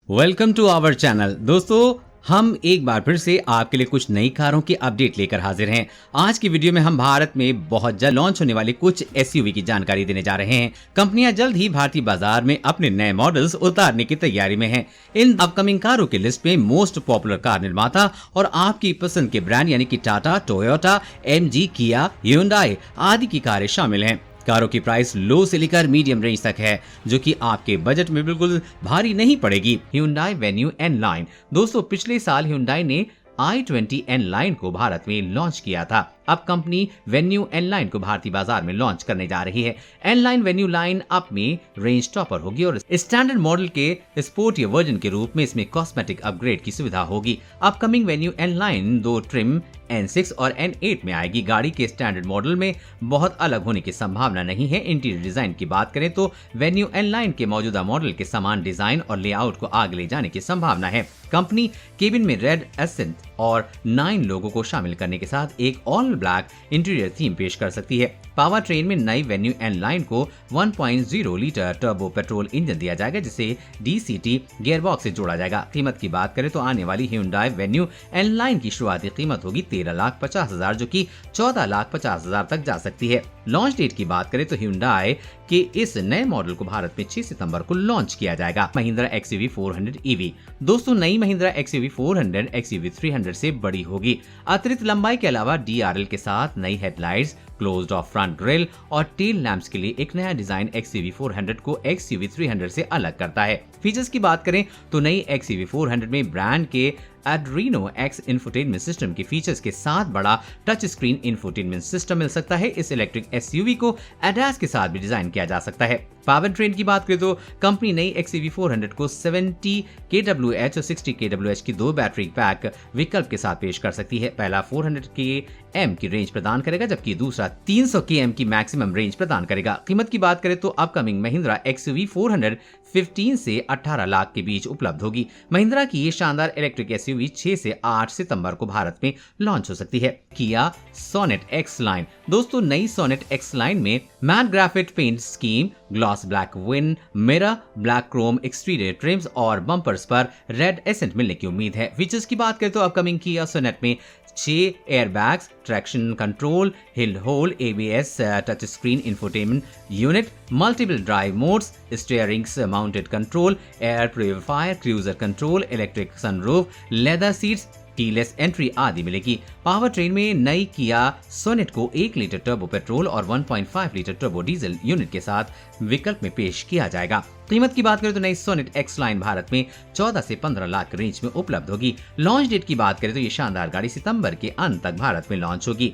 Welcome to our channel. दोस्तों, हम एक बार फिर से आपके लिए कुछ नई कारों की अपडेट लेकर हाजिर हैं। आज की वीडियो में हम भारत में बहुत जल्द लॉन्च होने वाली कुछ एसयूवी की जानकारी देने जा रहे हैं। कंपनियां जल्द ही भारतीय बाजार में अपने नए मॉडल्स उतारने की तैयारी में हैं। इन अपकमिंग कारों की लिस्ट में मोस्ट पॉपुलर कार निर्माता और आपकी पसंद के ब्रांड यानी कि टाटा, टोयोटा, एमजी, किया, ह्यूंडई आदि की कारें शामिल हैं। कारों की प्राइस लो से लेकर मीडियम रेंज तक है, जो कि आपके बजट में बिल्कुल भारी नहीं पड़ेगी। Hyundai Venue N Line। दोस्तों, पिछले साल Hyundai ने i20 N Line को भारत में लॉन्च किया था। अब कंपनी Venue N Line को भारतीय बाजार में लॉन्च करने जा रही है। N Line Venue line up में रेंज टॉपर होगी और स्टैंडर्ड मॉडल के स्पोर्टी वर्जन के रूप में इसमें कॉस्मेटिक अपग्रेड की सुविधा होगी। अपकमिंग Venue N Line दो ट्रिम N6 और N8 में आएगी। गाड़ी के स्टैंडर्ड मॉडल में बहुत अलग होने की संभावना नहीं है। इंटीरियर डिजाइन की बात करें तो Venue N Line के मौजूदा मॉडल के समान डिजाइन और लेआउट को आगे ले जाने की संभावना है। कंपनी केबिन में रेड एसेंट और 9 लोगों को शामिल करने के साथ एक ऑल ब्लैक इंटीरियर थीम पेश कर सकती है। पावर ट्रेन में नई Venue N Line को 1.0 लीटर टर्बो पेट्रोल इंजन दिया जाएगा, जिसे DCT गियरबॉक्स से जोड़ा जाएगा। कीमत की बात करें तो आने वाली Hyundai Venue N Line की शुरुआती कीमत होगी 13,50,000, जो कि 14,50,000 तक जा सकती है। लॉन्च डेट की बात करें तो Hyundai के इस नए मॉडल को भारत में 6 सितंबर को लॉन्च किया जाएगा। Mahindra XUV 400 EV। दोस्तों, नई महिंद्रा XUV 400 XUV 300 से बड़ी होगी। अतिरिक्त लंबाई के अलावा DRL के साथ नई headlights, closed of front grille और टेल लैंप्स के लिए एक नया डिजाइन XUV 400 को XUV 300 से अलग करता है। फीचर्स की बात करें तो नई XUV 400 में ब्रांड के Adreno X इंफोटेनमेंट सिस्टम के फीचर्स के साथ बड़ा टच स्क्रीन इंफोटेनमेंट सिस्टम मिल सकता है। इस इलेक्ट्रिक एसयूवी को ADAS के साथ भी डिजाइन किया जा सकता है। पावर ट्रेन की बात करें तो कंपनी नई XUV 400 को 70 kWh और 60 kWh की दो बैटरी पैक विकल्प के साथ पेश कर सकती है। पहला 400 km की रेंज प्रदान करेगा, जबकि दूसरा 300 km की मैक्सिमम रेंज प्रदान करेगा। कीमत की बात करें तो अपकमिंग महिंद्रा XUV 400 15 से 18 लाख के बीच उपलब्ध होगी। महिंद्रा की ये शानदार इलेक्ट्रिक एसयूवी 6 से 8 सितंबर को भारत में लॉन्च हो सकती है। किया Sonet X लाइन। दोस्तों, नई Sonet X लाइन में matte graphite paint scheme, gloss black wind mirror, black chrome exterior trims और बम्पर्स पर रेड एसेंट मिलने की उम्मीद है। फीचर्स की बात करें तो अपकमिंग किया Sonet में 6 airbags, traction control, hill hold, ABS, touch screen infotainment unit, multiple drive modes, steering mounted control, air purifier, cruiser control, electric sunroof, leather seats, keyless entry आदि मिलेगी। पावर ट्रेन में नई किया सोनेट को 1 litre turbo petrol और 1.5 litre turbo diesel unit के साथ विकल्प में पेश किया जाएगा। कीमत की बात करें तो नई सोनेट X लाइन भारत में 14 से 15 लाख रेंज में उपलब्ध होगी। लॉन्च डेट की बात करें तो ये शानदार गाड़ी सितंबर के अंत तक भारत में लॉन्च होगी।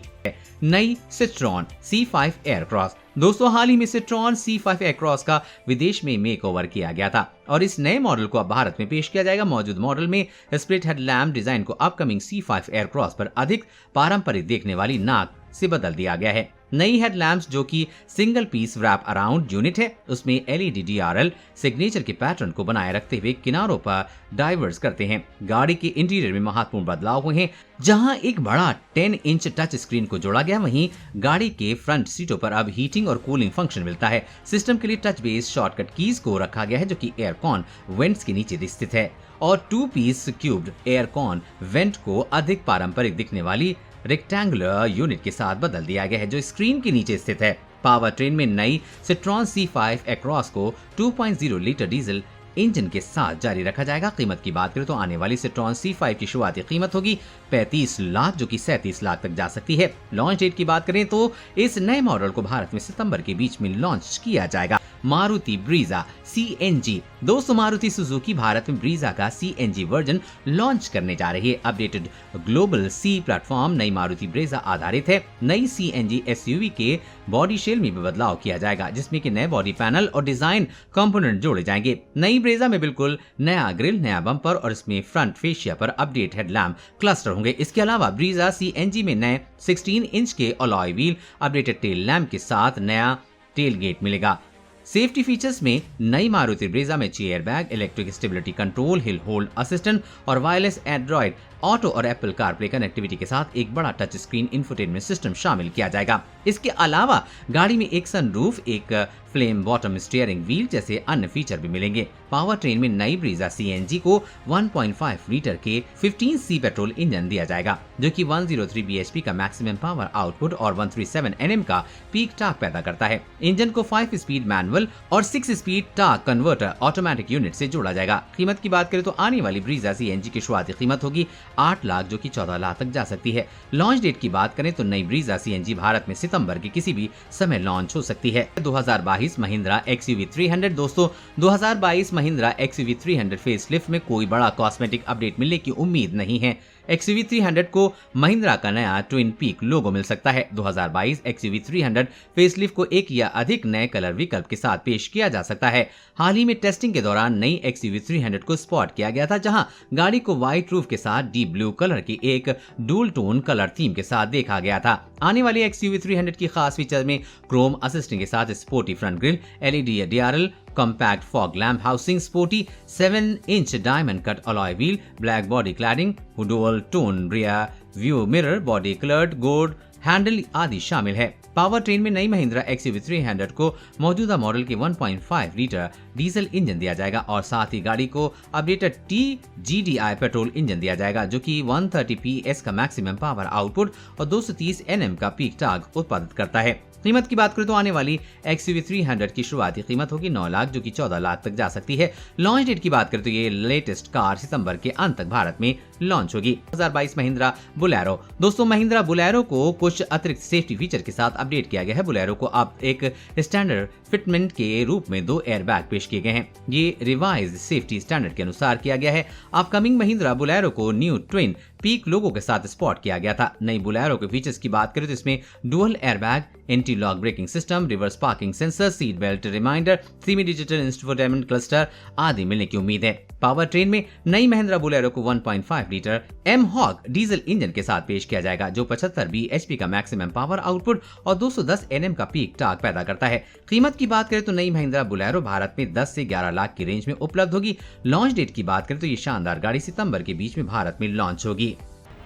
नई Citroen C5 एयरक्रॉस। दोस्तों, हाल ही में Citroen C5 एयरक्रॉस का विदेश में मेकओवर किया गया था और इस नए मॉडल को अब भारत में पेश किया जाएगा। मौजूद मॉडल में स्प्लिट हेडलैम्प डिजाइन को अपकमिंग C5 एयरक्रॉस पर अधिक पारंपरिक देखने वाली नाक से बदल दिया गया है। नई हेडलैम्प्स, जो कि single piece wrap around unit है, उसमें LED DRL सिग्नेचर के पैटर्न को बनाए रखते हुए किनारों पर डाइवर्स करते हैं। गाड़ी के इंटीरियर में महत्वपूर्ण बदलाव हुए हैं, जहां एक बड़ा 10 इंच टच स्क्रीन को जोड़ा गया। वहीं गाड़ी के फ्रंट सीटों पर अब हीटिंग और कूलिंग फंक्शन मिलता है। सिस्टम के लिए टच बेस शॉर्टकट कीज को रखा गया है, जो कि एयरकॉन वेंट्स के नीचे स्थित है और 2 पीस क्यूब्ड एयरकॉन वेंट को अधिक पारंपरिक दिखने वाली रेक्टेंगुलर यूनिट के साथ बदल दिया गया है, जो स्क्रीन के नीचे स्थित है। पावर ट्रेन में नई Citroen C5 एक्रॉस को 2.0 लीटर डीजल इंजन के साथ जारी रखा जाएगा। कीमत की बात करें तो आने वाली Citroen C5 की शुरुआती कीमत होगी 35 लाख, जो कि 37 लाख तक जा सकती है। लॉन्च डेट की बात करें तो इस नए मॉडल को भारत में सितंबर के बीच में लॉन्च किया जाएगा। Maruti Brezza CNG। दोस्तों, मारुति सुजुकी भारत में ब्रीजा का CNG वर्जन लॉन्च करने जा रही है। अपडेटेड ग्लोबल C प्लेटफॉर्म नई मारुति ब्रेजा आधारित है। नई CNG SUV के बॉडी शेल में भी बदलाव किया जाएगा, जिसमें कि नए बॉडी पैनल और डिजाइन कंपोनेंट जोड़े जाएंगे। नई ब्रेजा में बिल्कुल नया ग्रिल, नया बम्पर और इसमें फ्रंट फेशिया पर अपडेट हेडलैम्प क्लस्टर होंगे। इसके अलावा ब्रीजा CNG में नए 16 इंच के alloy wheel, updated tail lamp के साथ नया टेल गेट मिलेगा। सेफ्टी फीचर्स में नई मारुति ब्रेजा में 6 airbag, electric stability control, hill hold assistant और वायरलेस एंड्रॉइड ऑटो और एप्पल कारप्ले कनेक्टिविटी के साथ एक बड़ा टच स्क्रीन इंफोटेनमेंट सिस्टम शामिल किया जाएगा। इसके अलावा गाड़ी में एक सनरूफ, एक फ्लेम बॉटम स्टीयरिंग व्हील जैसे अन्य फीचर भी मिलेंगे। पावर ट्रेन में नई ब्रीजा सीएनजी को 1.5 लीटर के 15C पेट्रोल इंजन दिया जाएगा, जो कि 103 bhp का मैक्सिमम पावर आउटपुट और 137 Nm का पीक टॉर्क पैदा करता है। इंजन को 5 स्पीड मैनुअल और 6 speed torque converter automatic unit से जोड़ा जाएगा। कीमत की बात करें तो आने वाली ब्रीजा सीएनजी की शुरुआती कीमत होगी 8 लाख, जो कि 14 लाख तक जा सकती है। लॉन्च डेट की बात करें तो नई ब्रीजा सीएनजी भारत में सितंबर के किसी भी समय लॉन्च हो सकती है। 2022 महिंद्रा XUV 300। दोस्तों, 2022 महिंद्रा XUV 300 फेसलिफ्ट में कोई बड़ा कॉस्मेटिक अपडेट मिलने की उम्मीद नहीं है। XUV 300 को महिंद्रा का नया ट्विन पीक लोगो मिल सकता है। 2022 XUV 300 फेसलिफ्ट को एक या अधिक नए कलर विकल्प के साथ पेश किया जा सकता है। हाल ही में टेस्टिंग के दौरान नई XUV 300 को स्पॉट किया गया था, जहां गाड़ी को व्हाइट रूफ के साथ डीप ब्लू कलर की एक डुअल टोन कलर थीम के साथ देखा गया था। आने वाली XUV 300 की खास फीचर में क्रोम असिस्टिंग के साथ sporty front grille, LED DRL, compact fog lamp housing, sporty seven inch diamond cut alloy wheel, black body cladding, dual tone rear view mirror, body coloured gold handle आदि शामिल है। Power train में नई Mahindra XUV 300 को मौजूदा model के 1.5 litre diesel engine दिया जाएगा और साथ ही गाड़ी को अपडेटेड TGDI पेट्रोल इंजन दिया जाएगा, जो कि 130 PS का मैक्सिमम पावर आउटपुट और 230 Nm का पीक टॉर्क उत्पादित करता है। कीमत की बात करें तो आने वाली XUV 300 की शुरुआती कीमत होगी 9 लाख, जो कि 14 लाख तक जा सकती है। लॉन्च डेट की बात करें तो ये लेटेस्ट कार सितंबर के अंत तक भारत में लॉन्च होगी। 2022 महिंद्रा बुलेरो। दोस्तों, महिंद्रा बुलेरो को कुछ अतिरिक्त सेफ्टी फीचर के साथ अपडेट किया गया है। बुलेरो को अब एक स्टैंडर्ड फिटमेंट के रूप में 2 एयरबैग पेश किए गए हैं। ये रिवाइज्ड सेफ्टी स्टैंडर्ड के अनुसार किया गया है। अपकमिंग महिंद्रा बुलेरो को न्यू ट्विन पीक लोगो के साथ स्पॉट किया गया था। नई बुलेरो के फीचर्स की बात करें तो इसमें dual airbag, anti lock braking system, reverse parking sensor, seat belt reminder, semi digital infotainment cluster आदि मिलने की उम्मीद है। पावर ट्रेन में नई महिंद्रा बुलेरो को 1.5 लीटर M-Hog डीजल इंजन के साथ पेश किया जाएगा, जो 75 bhp का मैक्सिमम पावर आउटपुट और 210 Nm का पीक टॉर्क पैदा करता है। कीमत की बात करें तो नई महिंद्रा बुलेरो भारत में 10 से 11 लाख की रेंज में उपलब्ध होगी। लॉन्च डेट की बात करें तो ये शानदार गाड़ी सितंबर के बीच में भारत में लॉन्च होगी।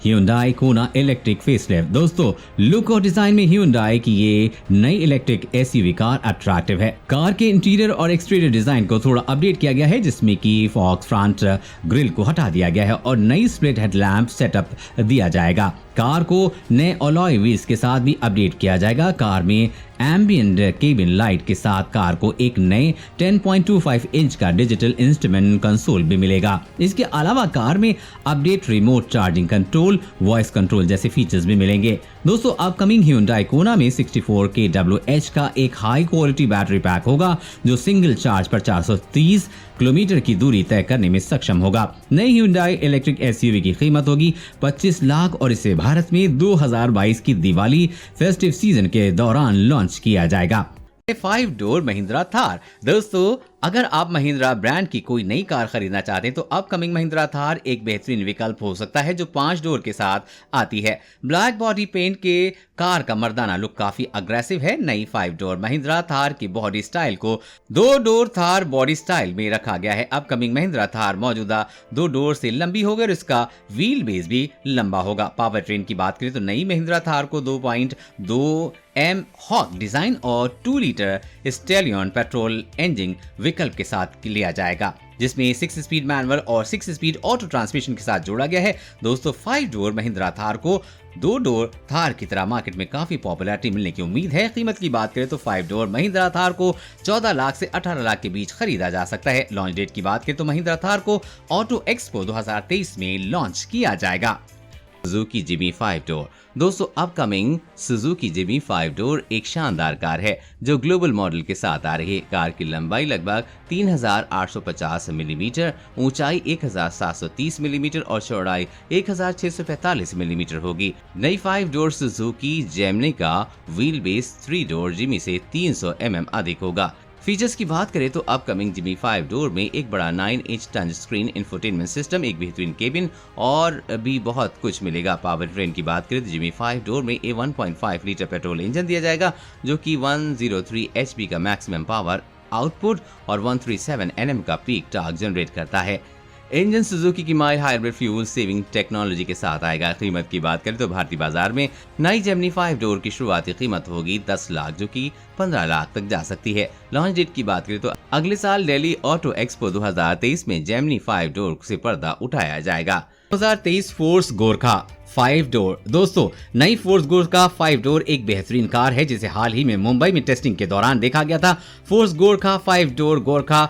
Hyundai Kona electric facelift. दोस्तों, लुक और डिजाइन में Hyundai की ये नई इलेक्ट्रिक SUV कार अट्रैक्टिव है। कार के इंटीरियर और एक्सटीरियर डिजाइन को थोड़ा अपडेट किया गया है, जिसमें कि फॉक्स फ्रंट ग्रिल को हटा दिया गया है और नई स्प्लिट हेडलैम्प सेटअप दिया जाएगा। कार को नए अलॉय व्हील्स के साथ भी अपडेट किया जाएगा। कार में एम्बिएंट केबिन लाइट के साथ कार को एक नए 10.25 इंच का डिजिटल इंस्ट्रूमेंट कंसोल भी मिलेगा। इसके अलावा कार में update remote charging control, voice control जैसे फीचर्स भी मिलेंगे। दोस्तों, अपकमिंग Hyundai Kona में 64 kWh का एक हाई क्वालिटी बैटरी पैक होगा, जो सिंगल चार्ज पर 430 किलोमीटर की दूरी तय करने में सक्षम होगा। नई Hyundai इलेक्ट्रिक SUV की कीमत होगी 25 लाख और इसे भारत में 2022 की दिवाली फेस्टिव सीजन के दौरान लॉन्च किया जाएगा। 5 डोर महिंद्रा थार। दोस्तों, अगर आप महिंद्रा ब्रांड की कोई नई कार खरीदना चाहते हैं तो अपकमिंग महिंद्रा थार एक बेहतरीन विकल्प हो सकता है, जो 5 डोर के साथ आती है। ब्लैक बॉडी पेंट के कार का मर्दाना लुक काफी अग्रेसिव है। नई 5 डोर महिंद्रा थार की बॉडी स्टाइल को 2 डोर थार बॉडी स्टाइल में रखा गया है। अपकमिंग महिंद्रा थार मौजूदा 2 डोर से लंबी होगी और इसका व्हील बेस भी लंबा होगा। पावर ट्रेन की बात करें तो नई महिंद्रा थार को 2.2 M-Hog डिजाइन और 2 लीटर स्टेलियन पेट्रोल इंजन विकल्प के साथ लिया जाएगा, जिसमें 6 स्पीड मैनुअल और 6 स्पीड ऑटो ट्रांसमिशन के साथ जोड़ा गया है। दोस्तों, 5 डोर महिंद्रा थार को 2 डोर थार की तरह मार्केट में काफी पॉपुलैरिटी मिलने की उम्मीद है। कीमत की बात करें तो 5 डोर महिंद्रा थार को 14 लाख से 18 लाख के बीच खरीदा जा सकता है। लॉन्च डेट की बात करें तो महिंद्रा थार को ऑटो एक्सपो 2023 में लॉन्च किया जाएगा। Suzuki Jimmy 5 door. दोस्तों, अपकमिंग सुजुकी जिमी 5 डोर एक शानदार कार है, जो ग्लोबल मॉडल के साथ आ रही है। कार की लंबाई लगभग 3850 मिलीमीटर, ऊंचाई 1730 मिलीमीटर और चौड़ाई 1645 मिलीमीटर होगी। नई 5 डोर सुजुकी जेमनी का व्हील बेस 3 डोर जिमी से 300 mm अधिक होगा। फीचर्स की बात करें तो अपकमिंग जिमी 5 डोर में एक बड़ा 9-इंच टच स्क्रीन इंफोटेनमेंट सिस्टम, एक बेहतरीन केबिन और भी बहुत कुछ मिलेगा। पावर ट्रेन की बात करें तो जिमी 5 डोर में 1.5 लीटर पेट्रोल इंजन दिया जाएगा, जो कि 103 HP का मैक्सिमम पावर आउटपुट और 137 Nm का पीक टॉर्क जनरेट करता है। इंजन सुजुकी की mild hybrid fuel saving technology के साथ आएगा। कीमत की बात करें तो भारतीय बाजार में नई जेमिनी 5 डोर की शुरुआती कीमत होगी 10 लाख, जो कि 15 लाख तक जा सकती है। लॉन्च डेट की बात करें तो अगले साल दिल्ली ऑटो एक्सपो 2023 में जेमिनी 5 डोर से पर्दा उठाया जाएगा। 2023 फोर्स गोरखा 5 डोर। दोस्तों, नई फोर्स गोरखा 5 डोर एक बेहतरीन कार है जिसे हाल ही में मुंबई में टेस्टिंग के दौरान देखा गया था। Force Gorkha 5 door Gorkha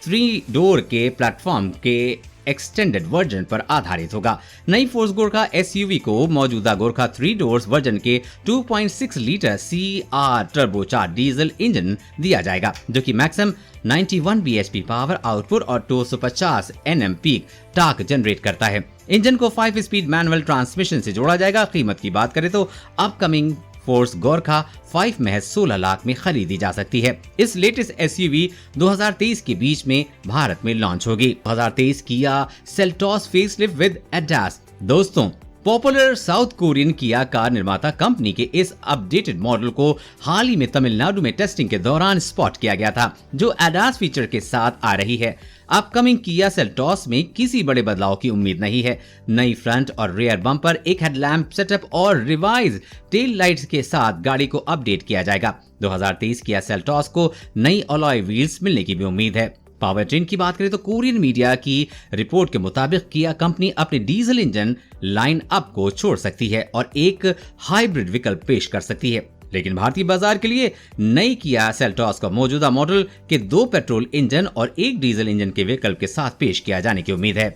3 door के प्लेटफॉर्म के एक्सटेंडेड वर्जन पर आधारित होगा। नई फोर्स गोरखा एसयूवी को मौजूदा गोरखा 3 डोर्स वर्जन के 2.6 litre CR turbocharge diesel engine दिया जाएगा, जो कि मैक्सिमम 91 बीएचपी पावर आउटपुट और 250 एनएम पीक टॉर्क जनरेट करता है। इंजन को 5 स्पीड मैनुअल ट्रांसमिशन से जोड़ा जाएगा। कीमत की बात करें तो अपकमिंग फोर्स गोरखा 5 महज 16 लाख में खरीदी जा सकती है। इस लेटेस्ट एसयूवी 2023 के बीच में भारत में लॉन्च होगी। 2023 Kia Seltos facelift with ADAS. दोस्तों, पॉपुलर साउथ कोरियन किया कार निर्माता कंपनी के इस अपडेटेड मॉडल को हाल ही में तमिलनाडु में टेस्टिंग के दौरान स्पॉट किया गया था, जो एडास फीचर के साथ आ रही है। अपकमिंग किया सेल्टॉस में किसी बड़े बदलाव की उम्मीद नहीं है। नई फ्रंट और रियर बम्पर, एक हेडलैम्प सेटअप और रिवाइज टेल लाइट्स के साथ गाड़ी को अपडेट किया जाएगा। 2023 किया सेल्टॉस को नई अलॉय व्हील्स मिलने की भी उम्मीद है। पावर ट्रेन की बात करें तो कोरियन मीडिया की रिपोर्ट के मुताबिक किया कंपनी अपने डीजल इंजन लाइन अप को छोड़ सकती है और एक हाइब्रिड विकल्प पेश कर सकती है, लेकिन भारतीय बाजार के लिए नई किया सेल्टॉस का मौजूदा मॉडल के 2 पेट्रोल इंजन और 1 डीजल इंजन के विकल्प के साथ पेश किया जाने की उम्मीद है।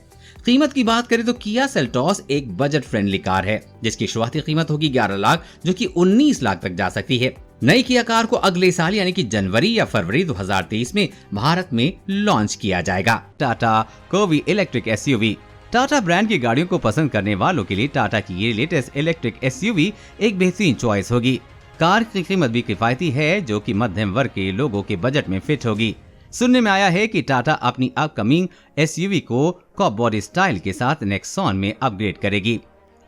कीमत की बात करें तो किया सेल्टॉस एक बजट फ्रेंडली कार है जिसकी शुरुआती कीमत होगी 11 लाख, जो कि 19 लाख तक जा सकती है। नई किया कार को अगले साल यानी कि जनवरी या फरवरी 2023 में भारत में लॉन्च किया जाएगा। Tata curvy electric SUV. Tata brand की गाड़ियों को पसंद करने वालों के लिए टाटा की ये लेटेस्ट इलेक्ट्रिक एसयूवी एक बेहतरीन चॉइस होगी। कार की कीमत भी किफायती है, जो कि मध्यम वर्ग के लोगों के बजट में फिट होगी। सुनने में आया है कि टाटा अपनी अपकमिंग एसयूवी को कॉप बॉडी स्टाइल के साथ नेक्सॉन में अपग्रेड करेगी।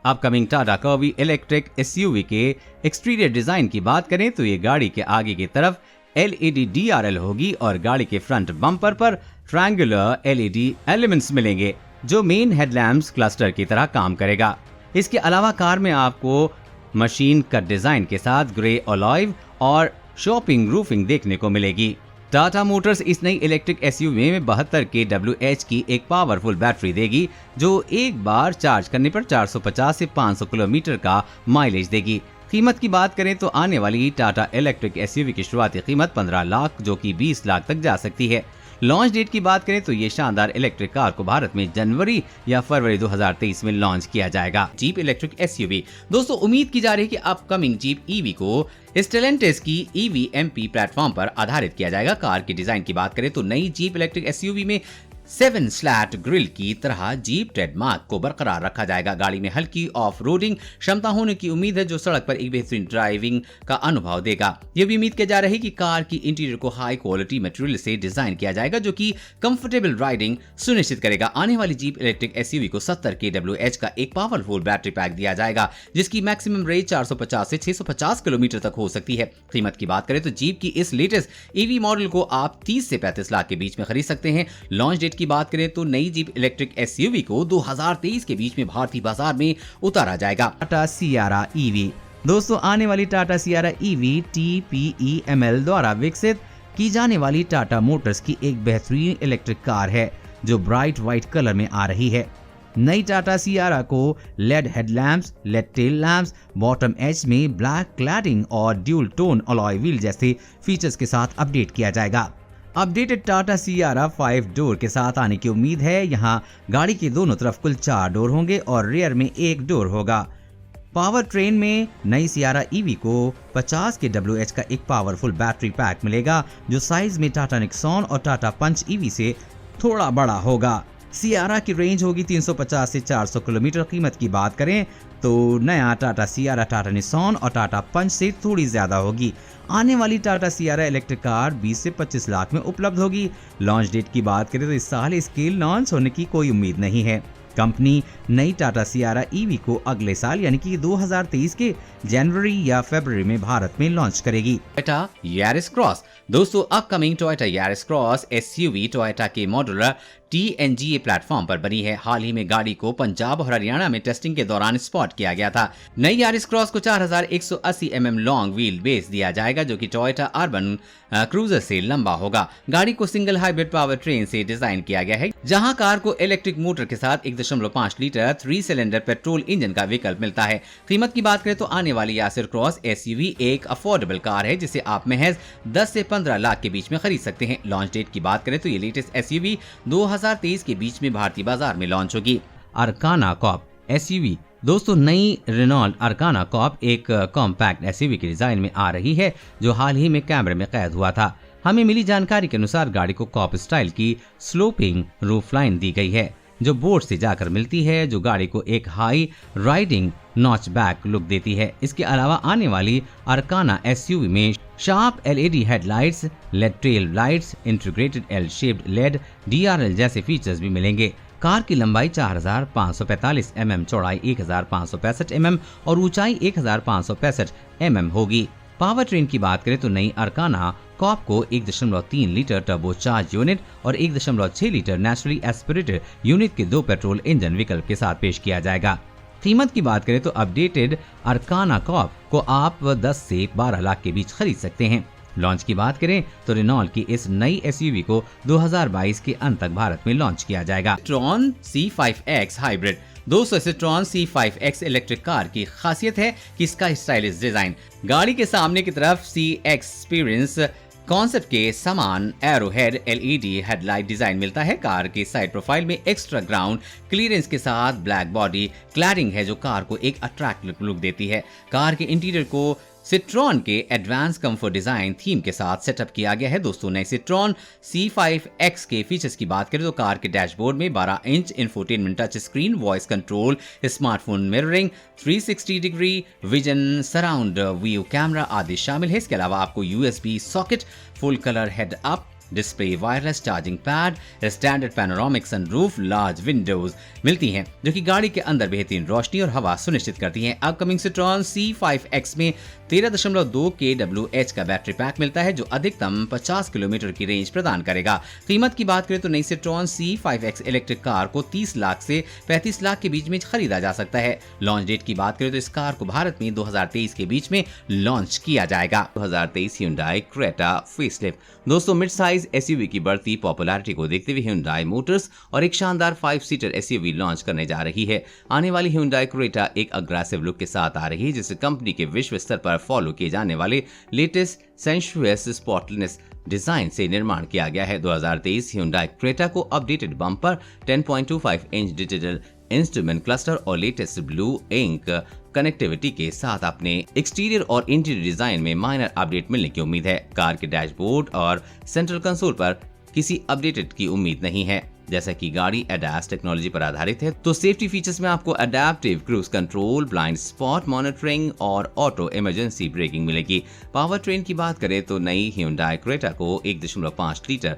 Upcoming Tata curvy electric SUV के एक्सटीरियर डिजाइन की बात करें तो ये गाड़ी के आगे की तरफ एलईडी डीआरएल होगी और गाड़ी के फ्रंट बम्पर पर ट्रायंगुलर एलईडी एलिमेंट्स मिलेंगे, जो मेन हेडलैम्प्स क्लस्टर की तरह काम करेगा। इसके अलावा कार में आपको मशीन कट डिजाइन के साथ ग्रे अलॉय और शॉपिंग रूफिंग देखने को मिलेगी। टाटा मोटर्स इस नई इलेक्ट्रिक एसयूवी में 72 kWh की एक पावरफुल बैटरी देगी, जो एक बार चार्ज करने पर 450 से 500 किलोमीटर का माइलेज देगी। कीमत की बात करें तो आने वाली टाटा इलेक्ट्रिक एसयूवी की शुरुआती कीमत 15 लाख, जो कि 20 लाख तक जा सकती है। लॉन्च डेट की बात करें तो ये शानदार इलेक्ट्रिक कार को भारत में जनवरी या फरवरी 2023 में लॉन्च किया जाएगा। Jeep electric SUV. दोस्तों, उम्मीद की जा रही है कि अपकमिंग जीप ईवी को स्टेलेंटिस की ईवीएमपी प्लेटफॉर्म पर आधारित किया जाएगा। कार की डिजाइन की बात करें तो नई जीप इलेक्ट्रिक एसयूवी में 7 स्लैट ग्रिल की तरह जीप ट्रेडमार्क को बरकरार रखा जाएगा। गाड़ी में हल्की ऑफ रोडिंग क्षमता होने की उम्मीद है, जो सड़क पर एक बेहतरीन ड्राइविंग का अनुभव देगा। यह भी उम्मीद की जा रही है कि कार की इंटीरियर को हाई क्वालिटी मटेरियल से डिजाइन किया जाएगा, जो कि कंफर्टेबल राइडिंग सुनिश्चित करेगा। आने वाली जीप इलेक्ट्रिक एसयूवी को 70 kWh का एक पावरफुल बैटरी पैक दिया जाएगा, जिसकी मैक्सिमम रेंज 450 से 650 किलोमीटर तक हो सकती है। कीमत की बात करें तो जीप की इस लेटेस्ट ईवी मॉडल को आप 30 से 35 लाख के बीच में खरीद सकते हैं। लॉन्च डेट की बात करें तो नई जीप इलेक्ट्रिक एसयूवी को 2023 के बीच में भारतीय बाजार में उतारा जाएगा। Tata Sierra EV. दोस्तों, आने वाली टाटा सियारा ईवी TPEML द्वारा विकसित की जाने वाली टाटा मोटर्स की एक बेहतरीन इलेक्ट्रिक कार है, जो ब्राइट व्हाइट कलर में आ रही है। नई टाटा सियारा को LED headlamps, LED tail lamps, bottom edge में ब्लैक क्लैडिंग और ड्यूल टोन अलॉय व्हील जैसे फीचर्स के साथ अपडेट किया जाएगा। अपडेटेड टाटा सियारा 5 डोर के साथ आने की उम्मीद है। यहाँ गाड़ी के दोनों तरफ कुल 4 डोर होंगे और रियर में 1 डोर होगा। पावर ट्रेन में नई सियारा ईवी को 50 kWh का एक पावरफुल बैटरी पैक मिलेगा, जो साइज में टाटा नेक्सॉन और टाटा पंच ईवी से थोड़ा बड़ा होगा। सियारा की रेंज होगी 350 से 400 किलोमीटर। कीमत की बात करें तो नया टाटा सियारा टाटा निक्सॉन और टाटा पंच से थोड़ी ज्यादा होगी। आने वाली टाटा सियारा इलेक्ट्रिक कार 20 से 25 लाख में उपलब्ध होगी। लॉन्च डेट की बात करें तो इस साल इसके लॉन्च होने की कोई उम्मीद नहीं है। कंपनी नई टाटा सियारा ईवी को अगले साल यानी कि 2023 के जनवरी या फरवरी में भारत में लॉन्च करेगी। Toyota Yaris Cross. दोस्तों, upcoming Toyota Yaris Cross SUV Toyota के मॉडुलर TNGA प्लेटफॉर्म पर बनी है। हाल ही में गाड़ी को पंजाब और हरियाणा में टेस्टिंग के दौरान स्पॉट किया गया था। नई यारिस क्रॉस को 4180 mm लॉन्ग व्हील बेस दिया जाएगा, जो कि टोयोटा अर्बन क्रूजर से लंबा होगा। गाड़ी को सिंगल हाइब्रिड पावर ट्रेन से डिजाइन किया गया है, जहां कार को इलेक्ट्रिक मोटर के साथ 1.5 लीटर 3 सिलेंडर पेट्रोल इंजन का विकल्प मिलता है। कीमत की बात करें तो आने वाली यासिर क्रॉस SUV एक अफोर्डेबल कार है, जिसे आप महज 10 से 15 लाख के बीच में खरीद सकते हैं। लॉन्च डेट की बात करें तो ये लेटेस्ट SUV 2023 के बीच में भारतीय बाजार में लॉन्च होगी। अरकाना कॉप SUV दोस्तों, नई रेनॉल्ट अरकाना कॉप एक कॉम्पैक्ट SUV के डिजाइन में आ रही है, जो हाल ही में कैमरे में कैद हुआ था। हमें मिली जानकारी के अनुसार गाड़ी को कॉप स्टाइल की स्लोपिंग रूफ लाइन दी गई है, जो बोर्ड से जाकर मिलती है, जो गाड़ी को एक high riding notch back look देती है। इसके अलावा आने वाली अरकाना SUV में sharp LED headlights, LED tail lights, integrated L shaped LED DRL जैसे फीचर्स भी मिलेंगे। कार की लंबाई 4545 mm, चौड़ाई 1565 mm और ऊंचाई 1565 mm होगी। पावर ट्रेन की बात करें तो नई अरकाना कॉप को 1.3 लीटर टर्बोचार्ज यूनिट और 1.6 लीटर नेचुरली एस्पिरेटेड यूनिट के 2 पेट्रोल इंजन विकल्प के साथ पेश किया जाएगा। कीमत की बात करें तो अपडेटेड अरकाना कॉप को आप 10 से 12 लाख के बीच खरीद सकते हैं। लॉन्च की बात करें तो रेनॉल्ट की इस नई SUV को 2022 के अंत तक भारत में लॉन्च किया जाएगा। सिट्रोन C5X हाइब्रिड दोस्तों, सिट्रोन C5X इलेक्ट्रिक कार की खासियत है कि इसका स्टाइलिश डिजाइन। गाड़ी के सामने की तरफ CX एक्सपीरियंस कॉन्सेप्ट के समान एरोहेड LED हेडलाइट डिजाइन मिलता है। कार के साइड प्रोफाइल में एक्स्ट्रा ग्राउंड क्लियरेंस के साथ ब्लैक बॉडी क्लैडिंग है, जो कार को एक अट्रैक्टिव लुक देती है। कार के इंटीरियर को सिट्रॉन के एडवांस कंफर्ट डिजाइन थीम के साथ सेटअप किया गया है। दोस्तों, नए सिट्रॉन C5X के फीचर्स की बात करें तो कार के डैशबोर्ड में 12 inch infotainment touch screen, voice control, smartphone mirroring, 360 degree vision, surround view camera आदि शामिल है। इसके अलावा आपको USB socket, full colour head up display, wireless charging pad, standard panoramic sunroof, large Windows मिलती हैं, जो कि गाड़ी के अंदर बेहतरीन रोशनी और हवा सुनिश्चित करती हैं। अपकमिंग सिट्रॉन C5X में 13.2 kWh का बैटरी पैक मिलता है, जो अधिकतम 50 किलोमीटर की रेंज प्रदान करेगा। कीमत की बात करें तो नई सिट्रॉन C5X इलेक्ट्रिक कार को 30 लाख से 35 लाख के बीच में खरीदा जा सकता है। लॉन्च डेट की बात करें तो इस कार को भारत में 2023 के बीच में लॉन्च किया जाएगा। 2023 Hyundai Creta फेसलिफ्ट दोस्तों, मिड साइज SUV की बढ़ती पॉपुलैरिटी को देखते हुए Hyundai मोटर्स और एक शानदार 5 सीटर SUV लॉन्च करने जा रही है। आने वाली Hyundai Creta एक अग्रेसिव लुक के साथ आ रही है, जिसे कंपनी के विश्व स्तर पर फॉलो किए जाने वाले लेटेस्ट सेंशुअस स्पॉटलेस डिजाइन से निर्माण किया गया है। 2023 Hyundai Creta को updated bumper, 10.25 inch digital instrument cluster और लेटेस्ट ब्लू इंक कनेक्टिविटी के साथ अपने एक्सटीरियर और इंटीरियर डिजाइन में माइनर अपडेट मिलने की उम्मीद है। कार के डैशबोर्ड और सेंट्रल कंसोल पर किसी अपडेटेड की उम्मीद नहीं है। जैसा कि गाड़ी ADAS टेक्नोलॉजी पर आधारित है, तो सेफ्टी फीचर्स में आपको adaptive cruise control, blind spot monitoring और ऑटो इमरजेंसी ब्रेकिंग मिलेगी। पावर ट्रेन की बात करें तो नई Hyundai Creta को 1.5 litre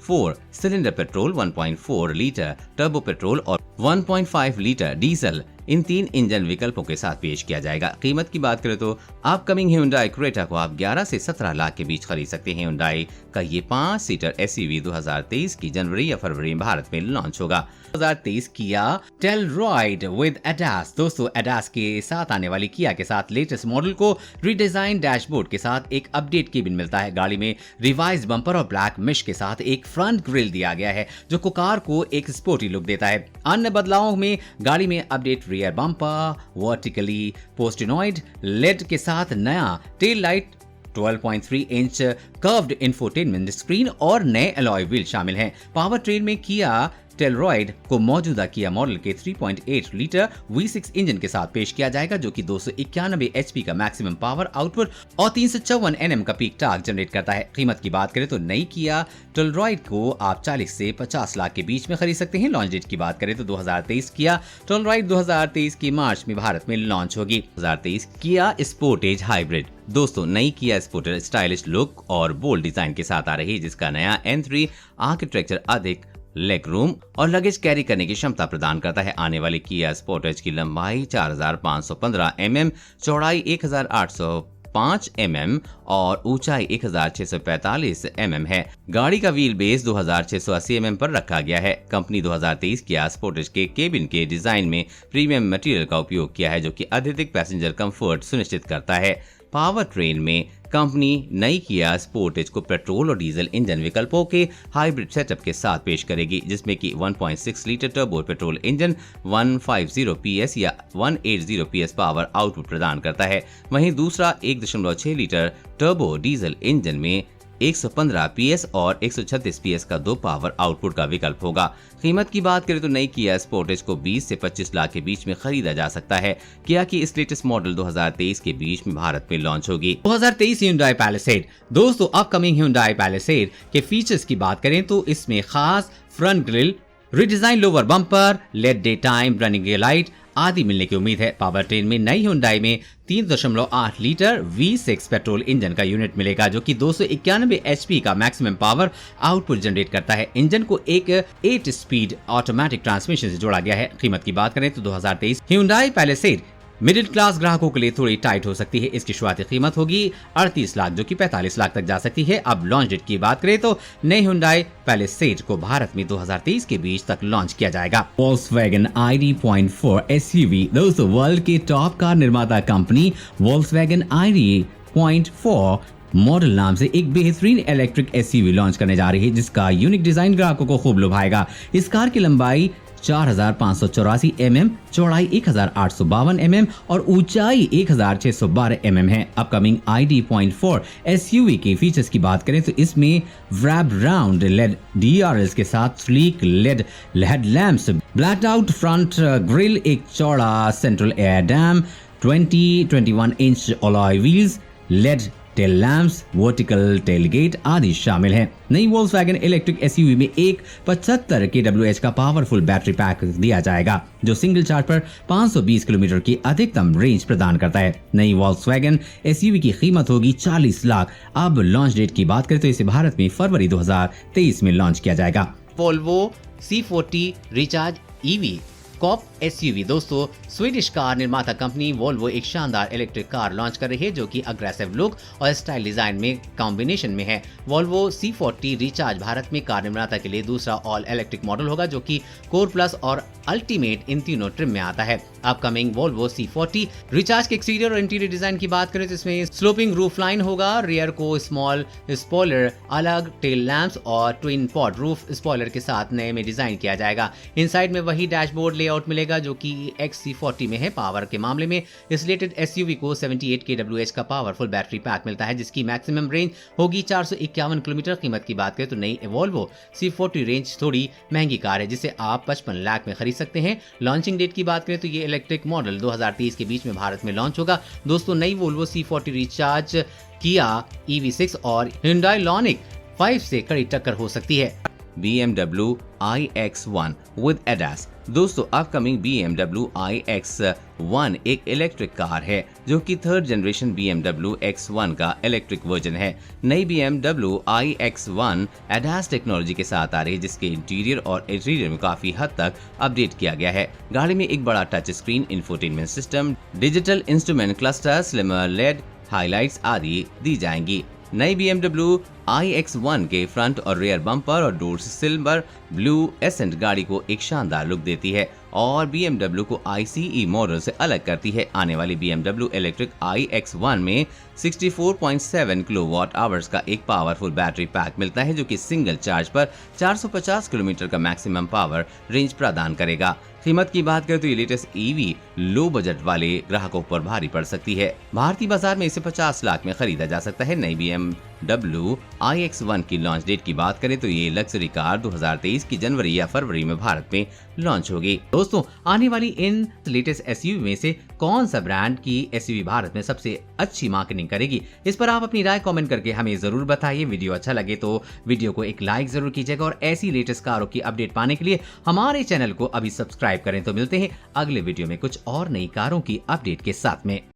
4 cylinder petrol, 1.4 litre turbo petrol और 1.5 लीटर डीजल, इन 3 इंजन विकल्पों के साथ पेश किया जाएगा। कीमत की बात करें तो अपकमिंग Hyundai Creta को आप 11 से 17 लाख के बीच खरीद सकते हैं। Hyundai का ये 5 सीटर SUV 2023 की जनवरी या फरवरी में भारत में लॉन्च होगा। 2023 किया टेलरॉयड विद ADAS दोस्तों, ADAS के साथ आने वाली किया के साथ लेटेस्ट मॉडल को रीडिजाइन डैशबोर्ड के साथ एक अपडेट केबिन मिलता है। गाड़ी में रिवाइज बम्पर और ब्लैक मेश के साथ एक फ्रंट ग्रिल दिया गया है, जो कार को एक स्पोर्टी लुक देता है। अन्य बदलावों में गाड़ी में अपडेट रियर बम्पर, वर्टिकली पोस्टिनॉइड LED के साथ नया tail light, 12.3 inch curved infotainment screen और नए अलॉय व्हील शामिल हैं। पावर ट्रेन में किया टेलरॉयड को मौजूदा किया मॉडल के 3.8 लीटर V6 इंजन के साथ पेश किया जाएगा, जो कि 291 HP का मैक्सिमम पावर आउटपुट और 354 Nm का पीक टॉर्क जनरेट करता है। कीमत की बात करें तो नई किया टेलरॉयड को आप 40 से 50 लाख के बीच में खरीद सकते हैं। लॉन्च डेट की बात करें तो 2023 किया टेलरॉयड 2023 की मार्च में भारत में लॉन्च होगी। 2023 किया स्पोर्टेज हाइब्रिड दोस्तों, नई किया स्पोर्टेज स्टाइलिश लुक और बोल्ड डिजाइन के साथ आ रही है, जिसका नया N3 आर्किटेक्चर अधिक लेग रूम और लगेज कैरी करने की क्षमता प्रदान करता है। आने वाली किया स्पोर्टेज की लंबाई 4515 mm, चौड़ाई 1800 605 mm और ऊंचाई 1645 mm है। गाड़ी का व्हील बेस 2680 mm पर रखा गया है। कंपनी 2023 किया स्पोर्टेज के केबिन के डिजाइन में प्रीमियम मटेरियल का उपयोग किया है, जो कि अत्यधिक पैसेंजर कंफर्ट सुनिश्चित करता है। पावर ट्रेन में कंपनी नई किया स्पोर्टेज को पेट्रोल और डीजल इंजन विकल्पों के हाइब्रिड सेटअप के साथ पेश करेगी, जिसमें कि 1.6 litre turbo petrol engine 150 PS या 180 PS पावर आउटपुट प्रदान करता है। वहीं दूसरा 1.6 लीटर टर्बो डीजल इंजन में 115 PS और 136 PS का 2 पावर आउटपुट का विकल्प होगा। कीमत की बात करें तो नई किया स्पोर्टेज को 20 से 25 लाख के बीच में खरीदा जा सकता है। किया की इस लेटेस्ट मॉडल 2023 के बीच में भारत में लॉन्च होगी। 2023 Hyundai Palisade। दोस्तों, अपकमिंग Hyundai Palisade के फीचर्स की बात करें तो इसमें खास front grille, redesign lower bumper, LED day time running light आदि मिलने की उम्मीद है। पावर ट्रेन में नई Hyundai में 3.8 लीटर V6 पेट्रोल इंजन का यूनिट मिलेगा, जो कि 291 HP का मैक्सिमम पावर आउटपुट जनरेट करता है। इंजन को एक 8 स्पीड ऑटोमेटिक ट्रांसमिशन से जोड़ा गया है। कीमत की बात करें तो 2023 Hyundai Palisade मिडिल क्लास ग्राहकों के लिए थोड़ी टाइट हो सकती है। इसकी शुरुआती कीमत होगी 38 लाख, जो कि 45 लाख तक जा सकती है। अब लॉन्च डेट की बात करें तो नई Hyundai Palisade को भारत में 2023 के बीच तक लॉन्च किया जाएगा। Volkswagen ID.4 SUV। दोस्तों, वर्ल्ड के टॉप कार निर्माता कंपनी Volkswagen ID.4 मॉडल नाम से एक बेहतरीन इलेक्ट्रिक SUV लॉन्च करने जा रही है, जिसका यूनिक डिजाइन ग्राहकों को खूब लुभाएगा। इस कार की लंबाई 4584 mm, चौड़ाई 1852 mm और ऊंचाई 1612 mm है। अपकमिंग ID.4 SUV के फीचर्स की बात करें तो इसमें रैप राउंड लेड DRLs के साथ sleek LED headlamps, blacked out front grille, एक चौड़ा central air dam, 21 inch alloy wheels, LED tail lamps, vertical tailgate आदि शामिल हैं। नई Volkswagen इलेक्ट्रिक SUV में एक 75 kWh का पावरफुल बैटरी पैक दिया जाएगा, जो सिंगल चार्ज पर 520 किलोमीटर की अधिकतम रेंज प्रदान करता है। नई Volkswagen SUV की कीमत होगी 40 लाख। अब लॉन्च डेट की बात करें तो इसे भारत में फरवरी 2023 में लॉन्च किया जाएगा। Volvo C40 recharge EV coupe SUV। दोस्तों, स्वीडिश कार निर्माता कंपनी वोल्वो एक शानदार इलेक्ट्रिक कार लॉन्च कर रही है, जो कि अग्रेसिव लुक और स्टाइल डिजाइन में कॉम्बिनेशन में है। वोल्वो C40 रिचार्ज भारत में कार निर्माता के लिए दूसरा ऑल इलेक्ट्रिक मॉडल होगा, जो कि कोर प्लस और अल्टीमेट इन तीनों ट्रिम में आता है। अपकमिंग वोल्वो C40 रिचार्ज के एक्सटीरियर और इंटीरियर डिजाइन की बात करें तो इसमें स्लोपिंग रूफ लाइन होगा, रियर को स्मॉल स्पॉइलर, अलग टेल लैंप्स और ट्विन पॉड रूफ स्पॉइलर के साथ नए में डिजाइन किया जाएगा। इनसाइड में वही डैशबोर्ड लेआउट मिलेगा जो कि XC40 में है। पावर के मामले में इस लेटेड SUV को 78 kWh का पावरफुल बैटरी पैक मिलता है, जिसकी मैक्सिमम रेंज होगी 451 किलोमीटर। कीमत की बात करें तो नई वोल्वो C40 रेंज थोड़ी महंगी कार है, जिसे आप 55 लाख में खरीद सकते हैं। लॉन्चिंग डेट की बात करें तो ये इलेक्ट्रिक मॉडल 2023 के बीच में भारत में लॉन्च होगा। दोस्तों, नई वोल्वो C40 रिचार्ज किया EV6 और Hyundai Ioniq 5 से कड़ी टक्कर हो सकती है। BMW iX1 with ADAS। दोस्तों, अपकमिंग BMW iX1 एक इलेक्ट्रिक कार है, जो कि थर्ड जनरेशन BMW X1 का इलेक्ट्रिक वर्जन है। नई BMW iX1 ADAS टेक्नोलॉजी के साथ आ रही है, जिसके इंटीरियर और एक्सटीरियर में काफी हद तक अपडेट किया गया है। गाड़ी में एक बड़ा touch screen, infotainment system, digital instrument cluster, slimmer LED highlights आदि दी जाएंगी। नई BMW iX1 के फ्रंट और रियर बम्पर और डोर्स सिल्वर ब्लू एसेंट गाड़ी को एक शानदार लुक देती है और BMW को ICE मॉडल से अलग करती है। आने वाली BMW इलेक्ट्रिक iX1 में 64.7 किलोवाट आवर्स का एक पावरफुल बैटरी पैक मिलता है, जो कि सिंगल चार्ज पर 450 किलोमीटर का मैक्सिमम पावर रेंज प्रदान करेगा। कीमत की बात करें तो ये लेटेस्ट EV लो बजट वाले ग्राहकों पर भारी पड़ सकती है। भारतीय बाजार में इसे 50 लाख में खरीदा जा सकता है। नई BMW iX1 की लॉन्च डेट की बात करें तो ये लग्जरी कार 2023 की जनवरी या फरवरी में भारत में लॉन्च होगी। दोस्तों, आने वाली इन लेटेस्ट SUV में से कौन सा ब्रांड की SUV भारत में सबसे अच्छी मार्केटिंग करेगी, इस पर आप अपनी राय कमेंट करके हमें जरूर बताइए। वीडियो अच्छा लगे तो वीडियो को एक लाइक जरूर कीजिएगा और ऐसी लेटेस्ट कारों की अपडेट पाने के लिए हमारे चैनल को अभी सब्सक्राइब करें। तो मिलते हैं अगले वीडियो में कुछ और नई कारों की अपडेट के साथ में।